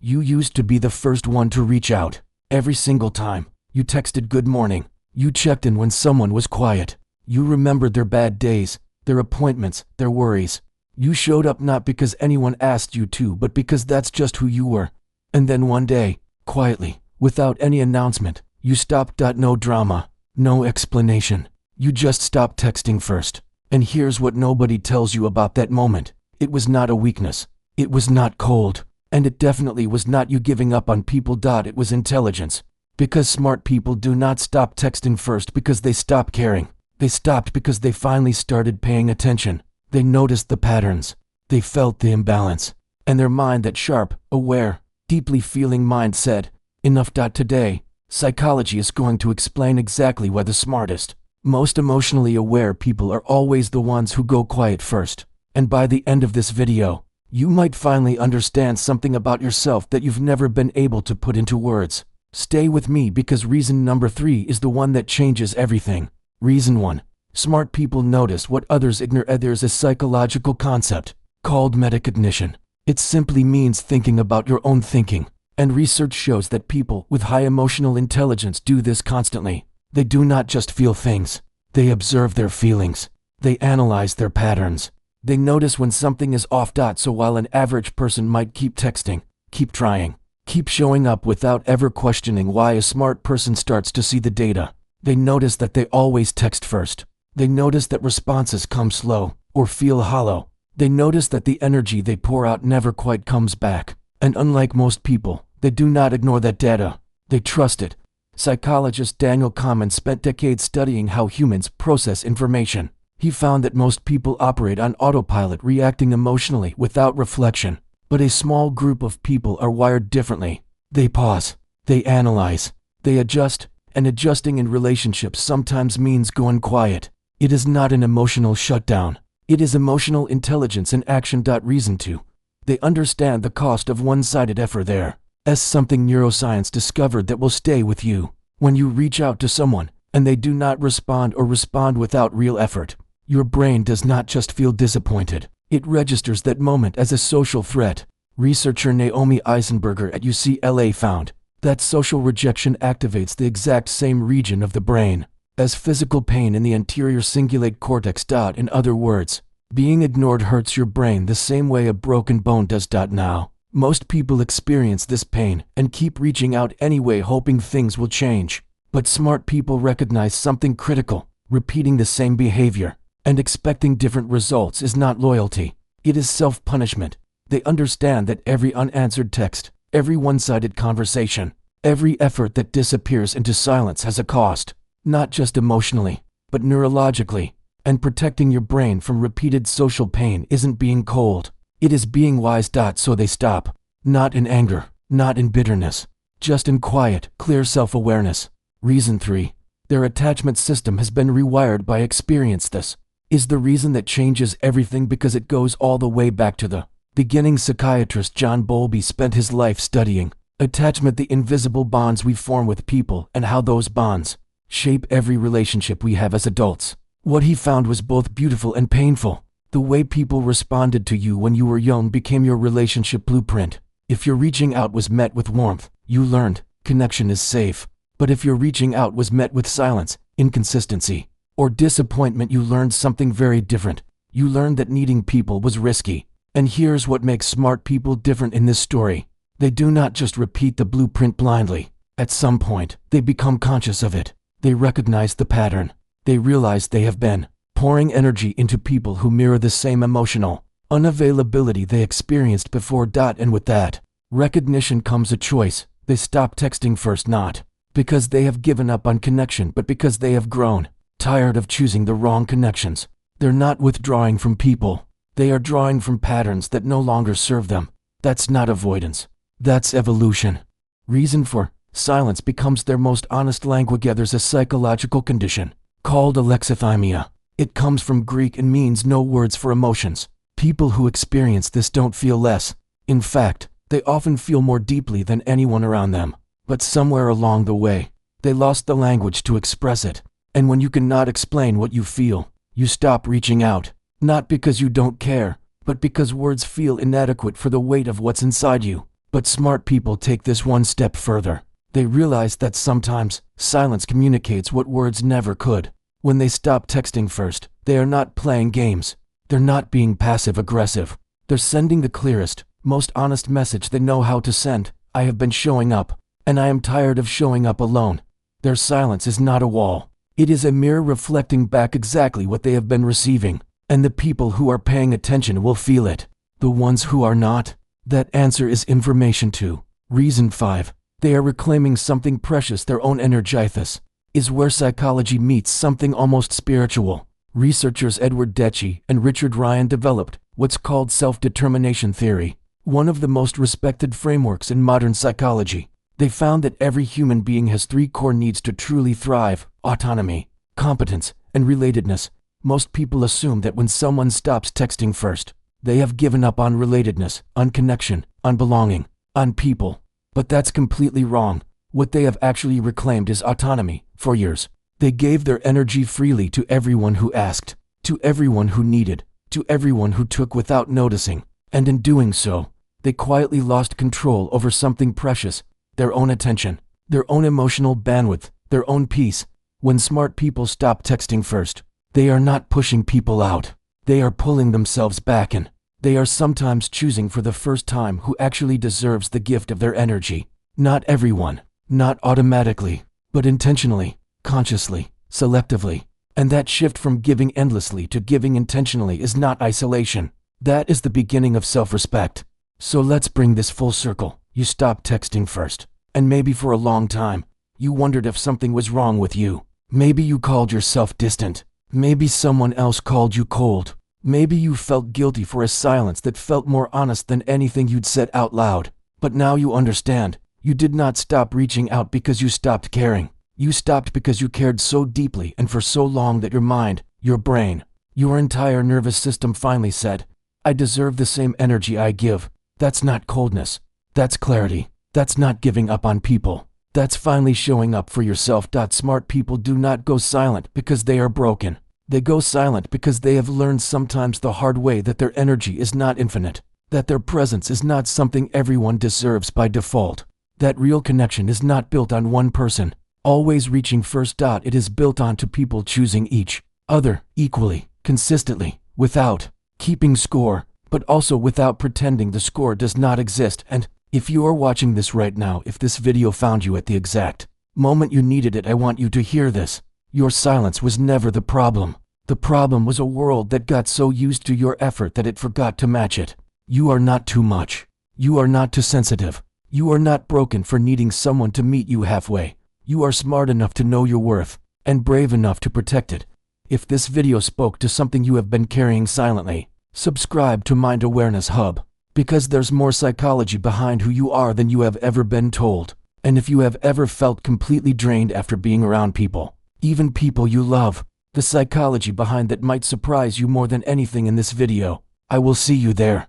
You used to be the first one to reach out. Every single time. You texted good morning. You checked in when someone was quiet. You remembered their bad days, their appointments, their worries. You showed up not because anyone asked you to, but because that's just who you were. And then one day, quietly, without any announcement, you stopped. No drama, no explanation. You just stopped texting first. And here's what nobody tells you about that moment. It was not a weakness. It was not cold. And it definitely was not you giving up on people. It was intelligence. Because smart people do not stop texting first because they stop caring. They stopped because they finally started paying attention. They noticed the patterns. They felt the imbalance. And their mind, that sharp, aware, deeply feeling mind, said, enough. Today, psychology is going to explain exactly why the smartest, most emotionally aware people are always the ones who go quiet first. And by the end of this video, you might finally understand something about yourself that you've never been able to put into words. Stay with me because reason number 3 is the one that changes everything. Reason 1. Smart people notice what others ignore. There's a psychological concept called metacognition. It simply means thinking about your own thinking. And research shows that people with high emotional intelligence do this constantly. They do not just feel things. They observe their feelings. They analyze their patterns. They notice when something is off. So while an average person might keep texting, keep trying, keep showing up without ever questioning why, a smart person starts to see the data. They notice that they always text first. They notice that responses come slow or feel hollow. They notice that the energy they pour out never quite comes back. And unlike most people, they do not ignore that data. They trust it. Psychologist Daniel Kahneman spent decades studying how humans process information. He found that most people operate on autopilot, reacting emotionally without reflection. But a small group of people are wired differently. They pause. They analyze. They adjust. And adjusting in relationships sometimes means going quiet. It is not an emotional shutdown. It is emotional intelligence in action. Reason 2. They understand the cost of one-sided effort. There is something neuroscience discovered that will stay with you. When you reach out to someone, and they do not respond or respond without real effort, your brain does not just feel disappointed. It registers that moment as a social threat. Researcher Naomi Eisenberger at UCLA found that social rejection activates the exact same region of the brain as physical pain in the anterior cingulate cortex. In other words, being ignored hurts your brain the same way a broken bone does. Now, most people experience this pain and keep reaching out anyway, hoping things will change. But smart people recognize something critical. Repeating the same behavior and expecting different results is not loyalty. It is self-punishment. They understand that every unanswered text, every one-sided conversation, every effort that disappears into silence has a cost. Not just emotionally, but neurologically. And protecting your brain from repeated social pain isn't being cold. It is being wise. So they stop. Not in anger, not in bitterness, just in quiet, clear self-awareness. Reason 3. Their attachment system has been rewired by experience. This is the reason that changes everything, because it goes all the way back to the beginning. Psychiatrist John Bowlby spent his life studying attachment, the invisible bonds we form with people, and how those bonds shape every relationship we have as adults. What he found was both beautiful and painful. The way people responded to you when you were young became your relationship blueprint. If your reaching out was met with warmth, you learned connection is safe. But if your reaching out was met with silence, inconsistency, or disappointment, you learned something very different. You learned that needing people was risky. And here's what makes smart people different in this story. They do not just repeat the blueprint blindly. At some point, they become conscious of it. They recognize the pattern. They realize they have been pouring energy into people who mirror the same emotional unavailability they experienced before. And with that recognition comes a choice. They stop texting first, not because they have given up on connection, but because they have grown tired of choosing the wrong connections. They're not withdrawing from people. They are drawing from patterns that no longer serve them. That's not avoidance. That's evolution. Reason 4. Silence becomes their most honest language. There's a psychological condition called alexithymia. It comes from Greek and means no words for emotions. People who experience this don't feel less. In fact, they often feel more deeply than anyone around them. But somewhere along the way, they lost the language to express it. And when you cannot explain what you feel, you stop reaching out. Not because you don't care, but because words feel inadequate for the weight of what's inside you. But smart people take this one step further. They realize that sometimes silence communicates what words never could. When they stop texting first, they are not playing games. They're not being passive-aggressive. They're sending the clearest, most honest message they know how to send. I have been showing up, and I am tired of showing up alone. Their silence is not a wall. It is a mirror reflecting back exactly what they have been receiving, and the people who are paying attention will feel it. The ones who are not, that answer is information too. Reason 5. They are reclaiming something precious. Their own energethus is where psychology meets something almost spiritual. Researchers Edward Deci and Richard Ryan developed what's called self-determination theory, one of the most respected frameworks in modern psychology. They found that every human being has 3 core needs to truly thrive: autonomy, competence, and relatedness. Most people assume that when someone stops texting first, they have given up on relatedness, on connection, on belonging, on people. But that's completely wrong. What they have actually reclaimed is autonomy. For years, they gave their energy freely to everyone who asked, to everyone who needed, to everyone who took without noticing. And in doing so, they quietly lost control over something precious: their own attention, their own emotional bandwidth, their own peace. When smart people stop texting first, they are not pushing people out. They are pulling themselves back in. They are sometimes choosing for the first time who actually deserves the gift of their energy. Not everyone, not automatically, but intentionally, consciously, selectively. And that shift from giving endlessly to giving intentionally is not isolation. That is the beginning of self-respect. So let's bring this full circle. You stopped texting first, and maybe for a long time, you wondered if something was wrong with you. Maybe you called yourself distant. Maybe someone else called you cold. Maybe you felt guilty for a silence that felt more honest than anything you'd said out loud. But now you understand. You did not stop reaching out because you stopped caring. You stopped because you cared so deeply and for so long that your mind, your brain, your entire nervous system finally said, I deserve the same energy I give. That's not coldness. That's clarity. That's not giving up on people. That's finally showing up for yourself. Smart people do not go silent because they are broken. They go silent because they have learned sometimes the hard way that their energy is not infinite, that their presence is not something everyone deserves by default, that real connection is not built on one person always reaching first. It is built on two people choosing each other equally, consistently, without keeping score, but also without pretending the score does not exist. And if you are watching this right now, if this video found you at the exact moment you needed it, I want you to hear this. Your silence was never the problem. The problem was a world that got so used to your effort that it forgot to match it. You are not too much. You are not too sensitive. You are not broken for needing someone to meet you halfway. You are smart enough to know your worth, and brave enough to protect it. If this video spoke to something you have been carrying silently, subscribe to Mind Awareness Hub, because there's more psychology behind who you are than you have ever been told. And if you have ever felt completely drained after being around people, even people you love, the psychology behind that might surprise you more than anything in this video. I will see you there.